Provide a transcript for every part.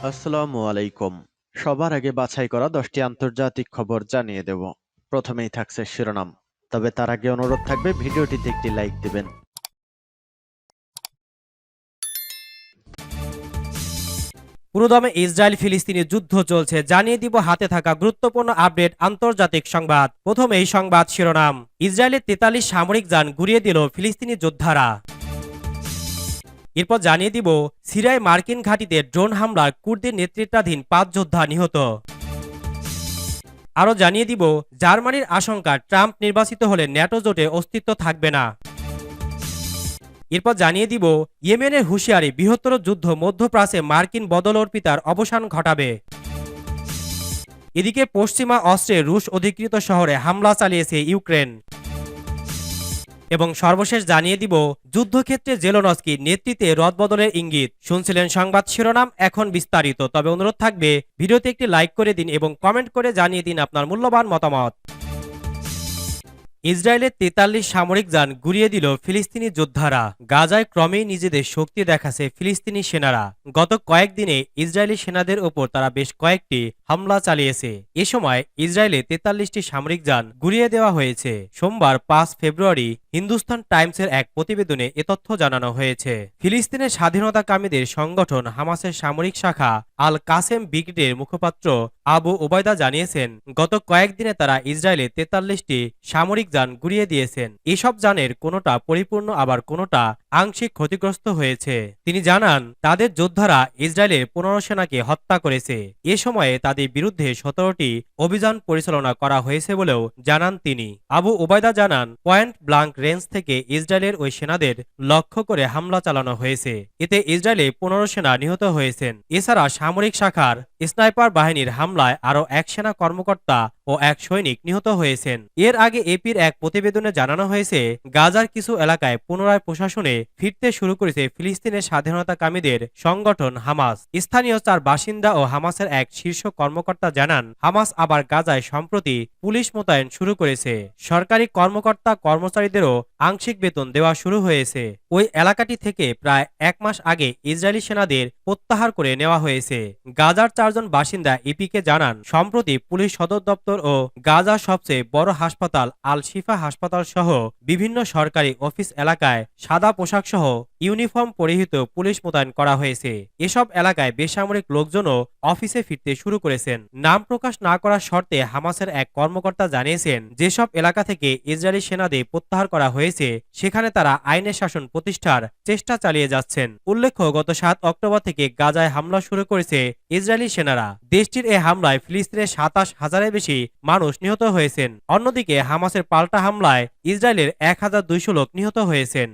আসসালামু আলাইকুম। সবার আগে বাছাই করা 10টি আন্তর্জাতিক খবর জানিয়ে দেব। প্রথমেই থাকছে শিরোনাম। তবে তার আগে অনুরোধ থাকবে ভিডিওটিতে একটি লাইক দিবেন। পুরোদমে ইসরায়েল ফিলিস্তিনি যুদ্ধ চলছে, জানিয়ে দিব হাতে থাকা গুরুত্বপূর্ণ আপডেট আন্তর্জাতিক সংবাদ। প্রথমে এই সংবাদ শিরোনাম। ইসরায়েলের 43 সামরিক যান গুড়িয়ে দিল ফিলিস্তিনি যোদ্ধারা। এরপর জানিয়ে দিব সিরিয়ায় মার্কিন ঘাঁটিতে ড্রোন হামলায় কুর্দির নেতৃত্বাধীন 5 যোদ্ধা নিহত। আরও জানিয়ে দিব জার্মানির আশঙ্কা ট্রাম্প নির্বাচিত হলে ন্যাটো জোটে অস্তিত্ব থাকবে না। এরপর জানিয়ে দিব ইয়েমেনের হুঁশিয়ারি, বৃহত্তর যুদ্ধ মধ্যপ্রাচ্যে মার্কিন বদল অর্পিতার অবসান ঘটাবে। এদিকে পশ্চিমা অস্ত্রে রুশ অধিকৃত শহরে হামলা চালিয়েছে ইউক্রেন। এবং সর্বশেষ জানিয়ে দিব যুদ্ধক্ষেত্রে জেলোনস্কির নেতৃত্বে রদবদলের ইঙ্গিত। শুনছিলেন সংবাদ শিরোনাম, এখন বিস্তারিত। তবে অনুরোধ থাকবে ভিডিওতে একটি লাইক করে দিন এবং কমেন্ট করে জানিয়ে দিন আপনার মূল্যবান মতামত। ইসরায়েলের 43 সামরিক যান গুড়িয়ে দিল ফিলিস্তিনি যোদ্ধারা। গাজায় ক্রমেই নিজেদের শক্তি দেখাচ্ছে ফিলিস্তিনি সেনারা। গত কয়েকদিনে ইসরায়েলি সেনাদের ওপর তারা বেশ কয়েকটি হামলা চালিয়েছে। এ সময় ইসরায়েলে 43টি সামরিক যান গুড়িয়ে দেওয়া হয়েছে। সোমবার 5 ফেব্রুয়ারি হিন্দুস্তান টাইমসের এক প্রতিবেদনে এ তথ্য জানানো হয়েছে। ফিলিস্তিনের স্বাধীনতাকামীদের সংগঠন হামাসের সামরিক শাখা আল কাসেম ব্রিগেডের মুখপাত্র আবু ওবায়দা জানিয়েছেন, গত কয়েকদিনে তারা ইসরায়েলে 43টি সামরিক যান গুড়িয়ে দিয়েছেন। এসব যানের কোনোটা পরিপূর্ণ, আবার কোনোটা আংশিক ক্ষতিগ্রস্ত হয়েছে। তিনি জানান, তাদের যোদ্ধারা ইসরায়েলের 15 সেনাকে হত্যা করেছে। এ সময়ে তাদের বিরুদ্ধে 17টি অভিযান পরিচালনা করা হয়েছে বলেও জানান তিনি। আবু ওবায়দা জানান, পয়েন্ট ব্লাঙ্ক রেঞ্জ থেকে ইসরায়েলের ওই সেনাদের লক্ষ্য করে হামলা চালানো হয়েছে। এতে ইসরায়েলে 15 সেনা নিহত হয়েছেন। এছাড়া সামরিক শাখার স্নাইপার বাহিনীর হামলায় আরও এক সেনা কর্মকর্তা ও এক সৈনিক নিহত হয়েছেন। এর আগে এপির এক প্রতিবেদনে জানানো হয়েছে, গাজার কিছু এলাকায় পুনরায় প্রশাসনে ফিরতে শুরু করেছে ফিলিস্তিনের স্বাধীনতাকামীদের সংগঠন হামাস। স্থানীয় 4 বাসিন্দা ও হামাসের এক শীর্ষ কর্মকর্তা জানান, হামাস আবার গাজায় সম্প্রতি পুলিশ মোতায়েন শুরু করেছে। সরকারি কর্মকর্তা কর্মচারীদেরও আংশিক বেতন দেওয়া শুরু হয়েছে। ওই এলাকাটি থেকে প্রায় 1 মাস আগে ইসরায়েলি সেনাদের প্রত্যাহার করে নেওয়া হয়েছে। গাজার 4 জন বাসিন্দা ইপিকে জানান, সম্প্রতি পুলিশ সদর দপ্তর ও গাজার সবচেয়ে বড় হাসপাতাল আল শিফা হাসপাতাল সহ বিভিন্ন সরকারি অফিস এলাকায় সাদা পোশাক সহ ইউনিফর্ম পরিহিত পুলিশ মোতায়েন করা হয়েছে। এসব এলাকায় বেসামরিক লোকজনও অফিসে ফিরতে শুরু করেছেন। নাম প্রকাশ না করার শর্তে হামাসের এক কর্মকর্তা জানিয়েছেন, যেসব এলাকা থেকে ইসরায়েলি সেনাদের প্রত্যাহার করা হয়েছে সেখানে তারা আইনের শাসন প্রতিষ্ঠার চেষ্টা চালিয়ে যাচ্ছেন। উল্লেখ্য, গত 7 অক্টোবর থেকে গাজায় হামলা শুরু করেছে ইসরায়েলি সেনারা। দেশটির এ হামলায় ফিলিস্তিনের 27,000-এর বেশি মানুষ নিহত হয়েছেন। অন্যদিকে হামাসের পাল্টা হামলায় ইসরায়েলের 1,200 লোক নিহত হয়েছেন।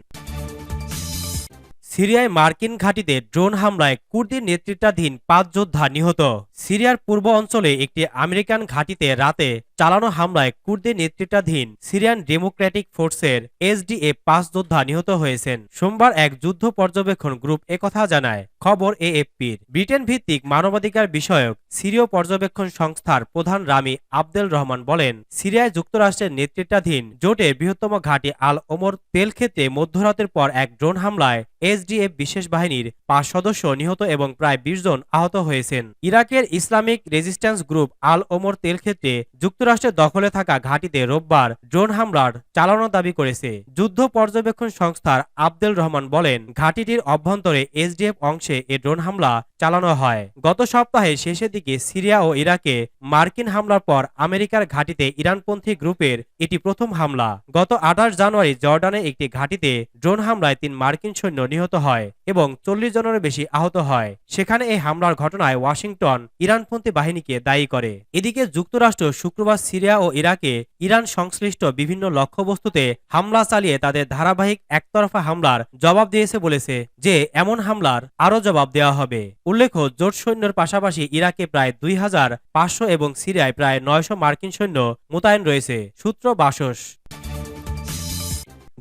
সিরিয়ায় মার্কিন ঘাঁটিতে ড্রোন হামলায় কুর্দির নেতৃত্বাধীন 5 যোদ্ধা নিহত। সিরিয়ার পূর্ব অঞ্চলে একটি আমেরিকান ঘাঁটিতে রাতে চালানো হামলায় কুর্দির নেতৃত্বাধীন সিরিয়ান ডেমোক্রেটিক ফোর্সের এসডিএফ 5 যোদ্ধা নিহত হয়েছেন। সোমবার এক যুদ্ধ পর্যবেক্ষণ গ্রুপ একথা জানায়। খবর এএফপির। ব্রিটেন ভিত্তিক মানবাধিকার বিষয়ক সিরীয় পর্যবেক্ষণ সংস্থার প্রধান রামি আবদেল রহমান বলেন, সিরিয়ায় যুক্তরাষ্ট্রের নেতৃত্বাধীন জোটের বৃহত্তম ঘাঁটি আল ওমর তেলক্ষেত্রে মধ্যরাতের পর এক ড্রোন হামলায় এসডিএফ বিশেষ বাহিনীর 5 সদস্য নিহত এবং প্রায় 20 জন আহত হয়েছেন। ইরাকের ইসলামিক রেজিস্ট্যান্স গ্রুপ আল ওমর তেলক্ষেত্রে যুক্তরাষ্ট্রের দখলে থাকা ঘাঁটিতে রোববার ড্রোন হামলার চালানোর দাবি করেছে। যুদ্ধ পর্যবেক্ষণ সংস্থার আবদেল রহমান বলেন, ঘাঁটিটির অভ্যন্তরে এসডিএফ অংশে এ ড্রোন হামলা চালানো হয়। গত সপ্তাহে শেষের দিকে সিরিয়া ও ইরাকে মার্কিন হামলার পর আমেরিকার ঘাঁটিতে ইরানপন্থী গ্রুপের এটি প্রথম হামলা। গত 28 জানুয়ারি জর্ডানে একটি ঘাঁটিতে ড্রোন হামলায় 3 মার্কিন সৈন্য নিহত হয় এবং 40 জনেরও বেশি আহত হয়। সেখানে এই হামলার ঘটনায় ওয়াশিংটন ইরানপন্থী বাহিনীকে দায়ী করে। এদিকে যুক্তরাষ্ট্র শুক্রবার সিরিয়া ও ইরাকে ইরান সংশ্লিষ্ট বিভিন্ন লক্ষ্যবস্তুতে হামলা চালিয়ে তাদের ধারাবাহিক একতরফা হামলার জবাব দিয়েছে বলেছে যে এমন হামলার আরও জবাব দেওয়া হবে। উল্লেখ্য, জোট সৈন্যের পাশাপাশি ইরাকে প্রায় 2,500 এবং সিরিয়ায় প্রায় 900 মার্কিন সৈন্য মোতায়েন রয়েছে। সূত্র বাসস।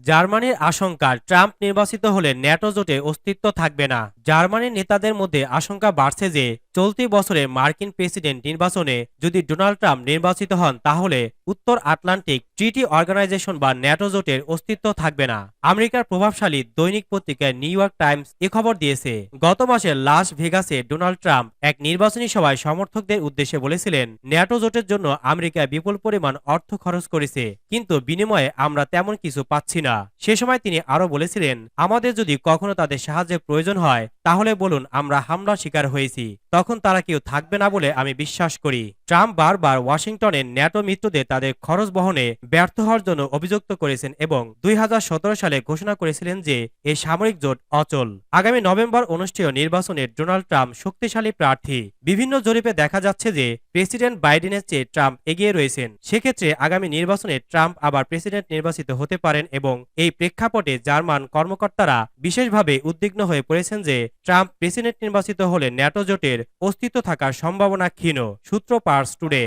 জার্মানির আশঙ্কা, ট্রাম্প নির্বাচিত হলে ন্যাটো জোটে অস্তিত্ব থাকবে না। জার্মানির নেতাদের মধ্যে আশঙ্কা বাড়ছে যে চলতি বছরে মার্কিন প্রেসিডেন্ট নির্বাচনে যদি ডোনাল্ড ট্রাম্প নির্বাচিত হন তাহলে উত্তর আটলান্টিক ট্রিটি অর্গানাইজেশন বা ন্যাটো জোটের অস্তিত্ব থাকবে না। আমেরিকার প্রভাবশালী দৈনিক পত্রিকা নিউ ইয়র্ক টাইমস এ খবর দিয়েছে। গত মাসে লাস ভেগাসে ডোনাল্ড ট্রাম্প এক নির্বাচনী সভায় সমর্থকদের উদ্দেশ্যে বলেছিলেন, ন্যাটো জোটের জন্য আমেরিকা বিপুল পরিমাণ অর্থ খরচ করেছে, কিন্তু বিনিময়ে আমরা তেমন কিছু পাচ্ছি না। সে সময় তিনি আরো বলেছিলেন, আমাদের যদি কখনো তাদের সাহায্যের প্রয়োজন হয় তাহলে বলুন, আমরা হামলার শিকার হয়েছি, তখন তারা কেউ থাকবে না বলে আমি বিশ্বাস করি। ট্রাম্প বারবার ওয়াশিংটনের ন্যাটো মিত্রদের তাদের খরচ বহনে ব্যর্থ হওয়ার জন্য অভিযুক্ত করেছেন এবং 2017 সালে ঘোষণা করেছিলেন যে এই সামরিক জোট অচল। আগামী নভেম্বর অনুষ্ঠেয় নির্বাচনে ডোনাল্ড ট্রাম্প শক্তিশালী প্রার্থী। বিভিন্ন জরিপে দেখা যাচ্ছে যে প্রেসিডেন্ট বাইডেনের চেয়ে ট্রাম্প এগিয়ে রয়েছেন। সেক্ষেত্রে আগামী নির্বাচনে ট্রাম্প আবার প্রেসিডেন্ট নির্বাচিত হতে পারেন এবং এই প্রেক্ষাপটে জার্মান কর্মকর্তারা বিশেষভাবে উদ্বিগ্ন হয়ে পড়েছেন যে ট্রাম্প প্রেসিডেন্ট নির্বাচিত হলে ন্যাটো জোটের অস্তিত্ব থাকার সম্ভাবনা ক্ষীণ। সূত্র পার্স টুডে।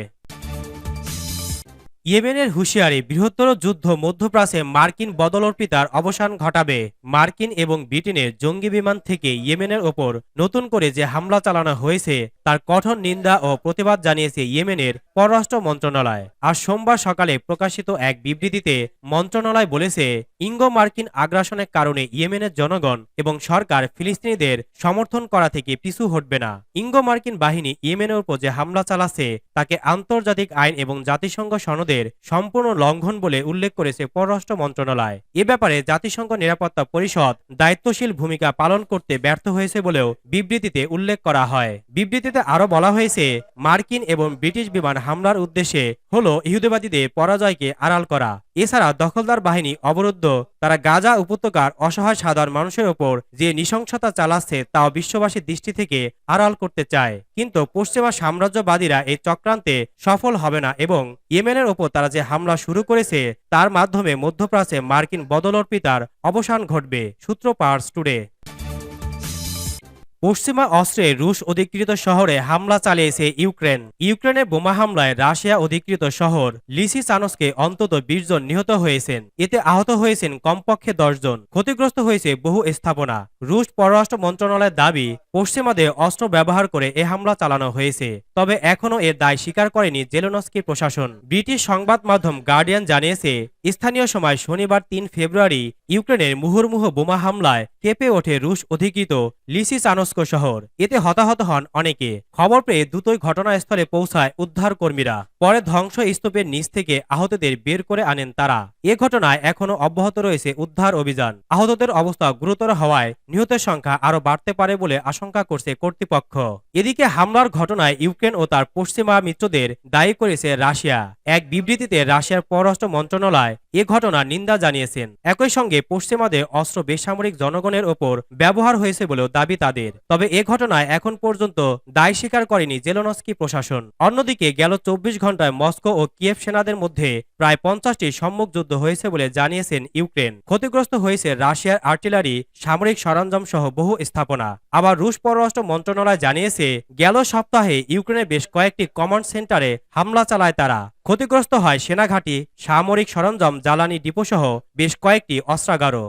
ইয়েমেনের হুঁশিয়ারি, বৃহত্তর যুদ্ধ মধ্যপ্রাচ্যে মার্কিন বদলর্পিতার অবসান ঘটাবে। মার্কিন এবং ব্রিটেনের জঙ্গি বিমান থেকে ইয়েমেনের ওপর নতুন করে যে হামলা চালানো হয়েছে তার কঠোর নিন্দা ও প্রতিবাদ জানিয়েছে ইয়েমেনের পররাষ্ট্র মন্ত্রণালয়। আজ সোমবার সকালে প্রকাশিত এক বিবৃতিতে মন্ত্রণালয় বলেছে, ইঙ্গো মার্কিন আগ্রাসনের কারণে ইয়েমেনের জনগণ এবং সরকার ফিলিস্তিনিদের সমর্থন করা থেকে পিছু হটবে না। ইঙ্গো মার্কিন বাহিনী ইয়েমেনের উপর যে হামলা চালাচ্ছে তাকে আন্তর্জাতিক আইন এবং জাতিসংঘ সনদের সম্পূর্ণ লঙ্ঘন বলে উল্লেখ করেছে পররাষ্ট্র মন্ত্রণালয়। এ ব্যাপারে জাতিসংঘ নিরাপত্তা পরিষদ দায়িত্বশীল ভূমিকা পালন করতে ব্যর্থ হয়েছে বলেও বিবৃতিতে উল্লেখ করা হয়। বিবৃতিতে আরো বলা হয়েছে, মার্কিন এবং ব্রিটিশ বিমান হামলার উদ্দেশ্যে হলো ইহুদিবাদীদের পরাজয়কে আড়াল করা। এছাড়া দখলদার বাহিনী অবরুদ্ধ, তারা গাজা উপত্যকার অসহায় সাধারণ মানুষের ওপর যে নৃশংসতা চালাচ্ছে তাও বিশ্ববাসীর দৃষ্টি থেকে আড়াল করতে চায়। কিন্তু পশ্চিমা সাম্রাজ্যবাদীরা এই চক্রান্তে সফল হবে না এবং ইয়েমেনের ওপর তারা যে হামলা শুরু করেছে তার মাধ্যমে মধ্যপ্রাচ্যে মার্কিন বদলর্পিতার অবসান ঘটবে। সূত্র পার্স টুডে। পশ্চিমা অস্ত্রে রুশ অধিকৃত শহরে হামলা চালিয়েছে ইউক্রেন। ইউক্রেনের বোমা হামলায় রাশিয়া অধিকৃত শহর লিসিচানস্কে অন্তত 20 জন নিহত হয়েছেন। এতে আহত হয়েছেন কমপক্ষে 10 জন। ক্ষতিগ্রস্ত হয়েছে বহু স্থাপনা। রুশ পররাষ্ট্র মন্ত্রণালয়ের দাবি, পশ্চিমাদের অস্ত্র ব্যবহার করে এ হামলা চালানো হয়েছে, তবে এখনও এর দায় স্বীকার করেনি জেলেনস্কি প্রশাসন। ব্রিটিশ সংবাদ মাধ্যম গার্ডিয়ান জানিয়েছে, স্থানীয় সময় শনিবার 3 ফেব্রুয়ারি ইউক্রেনের মুহুর্মুহু বোমা হামলায় কেঁপে ওঠে রুশ অধিকৃত লিসিচানস্ক শহর। এতে হতাহত হন অনেকে। খবর পেয়ে দ্রুতই ঘটনাস্থলে পৌঁছায় উদ্ধার কর্মীরা। পরে ধ্বংসস্তূপের নিচ থেকে আহতদের বের করে আনেন তারা। এ ঘটনায় এখনও অব্যাহত রয়েছে উদ্ধার অভিযান। আহতদের অবস্থা গুরুতর হওয়ায় নিহতের সংখ্যা আরও বাড়তে পারে বলে আশঙ্কা করছে কর্তৃপক্ষ। এদিকে হামলার ঘটনায় ইউক্রেন ও তার পশ্চিমা মিত্রদের দায়ী করেছে রাশিয়া। এক বিবৃতিতে রাশিয়ার পররাষ্ট্র মন্ত্রণালয় এ ঘটনার নিন্দা জানিয়েছেন। একই সঙ্গে পশ্চিমাদের অস্ত্র বেসামরিক জনগণের ওপর ব্যবহার হয়েছে বলেও দাবি তাদের। তবে এ ঘটনায় এখন পর্যন্ত দায় স্বীকার করেনি জেলেনস্কি প্রশাসন। অন্যদিকে গেল 24 ঘন্টায় মস্কো ও কিয়েভ সেনাদের মধ্যে প্রায় 50টি সম্মুখ যুদ্ধ হয়েছে বলে জানিয়েছেন ইউক্রেন। ক্ষতিগ্রস্ত হয়েছে রাশিয়ার আর্টিলারি, সামরিক সরঞ্জাম সহ বহু স্থাপনা। আবার রুশ পররাষ্ট্র মন্ত্রণালয় জানিয়েছে, গেল সপ্তাহে ইউক্রেনের বেশ কয়েকটি কমান্ড সেন্টারে হামলা চালায় তারা। ক্ষতিগ্রস্ত হয় সেনাঘাঁটি, সামরিক সরঞ্জাম, জ্বালানি ডিপোসহ বেশ কয়েকটি অস্ত্রাগারও।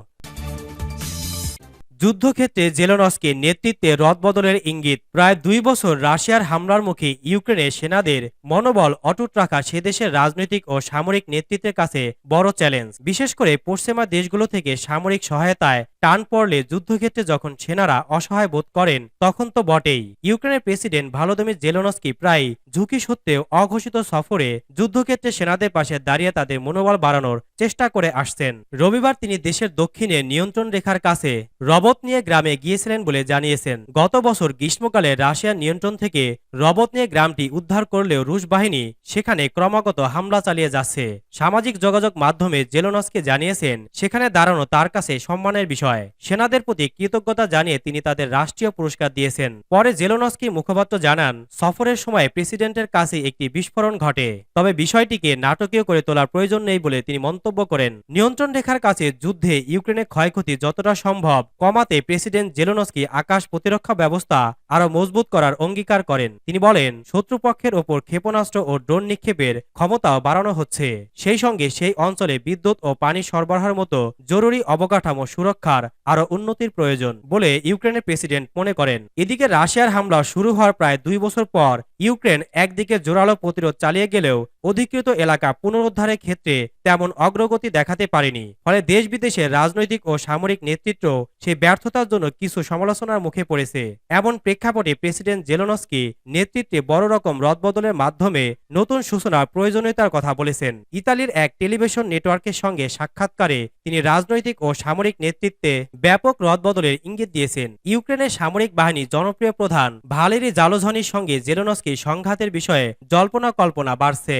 যুদ্ধক্ষেত্রে জেলেনস্কির নেতৃত্বে রদবদলের ইঙ্গিত। প্রায় 2 বছর রাশিয়ার হামলার মুখে ইউক্রেনের সেনাদের মনোবল অটুট রাখা সে দেশের রাজনৈতিক ও সামরিক নেতৃত্বের কাছে বড় চ্যালেঞ্জ। বিশেষ করে পশ্চিমা দেশগুলো থেকে সামরিক সহায়তায় টান পড়লে যুদ্ধক্ষেত্রে যখন সেনারা অসহায় বোধ করেন তখন তো বটেই। ইউক্রেনের প্রেসিডেন্ট ভলোদিমির জেলেনস্কি প্রায় ঝুঁকি সত্ত্বেও অঘোষিত সফরে যুদ্ধক্ষেত্রে সেনাদের পাশে দাঁড়িয়ে তাদের মনোবল বাড়ানোর চেষ্টা করে আসছেন। রবিবার তিনি দেশের দক্ষিণে নিয়ন্ত্রণ রেখার কাছে রবতনিয়ে গ্রামে গিয়েছিলেন বলে জানিয়েছেন। গত বছর গ্রীষ্মকালে রাশিয়ার নিয়ন্ত্রণ থেকে রবতনিয়ে গ্রামটি উদ্ধার করলেও রুশ বাহিনী সেখানে ক্রমাগত হামলা চালিয়ে যাচ্ছে। সামাজিক যোগাযোগ মাধ্যমে জেলেনস্কি জানিয়েছেন, সেখানে দাঁড়ানো তার কাছে সম্মানের বিষয়। সেনাদের প্রতি কৃতজ্ঞতা জানিয়ে তিনি তাদের রাষ্ট্রীয় পুরস্কার দিয়েছেন। পরে জেলেনস্কি মুখপাত্র জানান, সফরের সময় প্রেসিডেন্টের কাছে একটি বিস্ফোরণ ঘটে, তবে বিষয়টিকে নাটকীয় করে তোলার প্রয়োজন নেই বলে তিনি মন্তব্য করেন। নিয়ন্ত্রণ রেখার কাছে যুদ্ধে ইউক্রেনের ক্ষয়ক্ষতি যতটা সম্ভব কমানোর কমাতে প্রেসিডেন্ট জেলেনস্কি আকাশ প্রতিরক্ষা ব্যবস্থা আরও মজবুত করার অঙ্গীকার করেন। তিনি বলেন, শত্রুপক্ষের ওপর ক্ষেপণাস্ত্র ও ড্রোন নিক্ষেপের ক্ষমতাও বাড়ানো হচ্ছে। সেই সঙ্গে সেই অঞ্চলে বিদ্যুৎ ও পানি সরবরাহের মতো জরুরি অবকাঠামো সুরক্ষার আরও উন্নতির প্রয়োজন বলে ইউক্রেনের প্রেসিডেন্ট মনে করেন। এদিকে রাশিয়ার হামলা শুরু হওয়ার প্রায় 2 বছর পর ইউক্রেন একদিকে জোরালো প্রতিরোধ চালিয়ে গেলেও অধিকৃত এলাকা পুনরুদ্ধারের ক্ষেত্রে তেমন অগ্রগতি দেখাতে পারেনি। ফলে দেশ বিদেশের রাজনৈতিক ও সামরিক নেতৃত্ব সেই ব্যর্থতার জন্য কিছু সমালোচনার মুখে পড়েছে। এমন প্রেক্ষাপটে প্রেসিডেন্ট জেলেনস্কি নেতৃত্বে বড় রকম রদবদলের মাধ্যমে নতুন সূচনার প্রয়োজনীয়তার কথা বলেছেন। ইতালির এক টেলিভিশন নেটওয়ার্কের সঙ্গে সাক্ষাৎকারে তিনি রাজনৈতিক ও সামরিক নেতৃত্বে ব্যাপক রদবদলের ইঙ্গিত দিয়েছেন। ইউক্রেনের সামরিক বাহিনীর জনপ্রিয় প্রধান ভালেরি জালোঝনির সঙ্গে জেলেনস্কির সংঘাতের বিষয়ে জল্পনা কল্পনা বাড়ছে।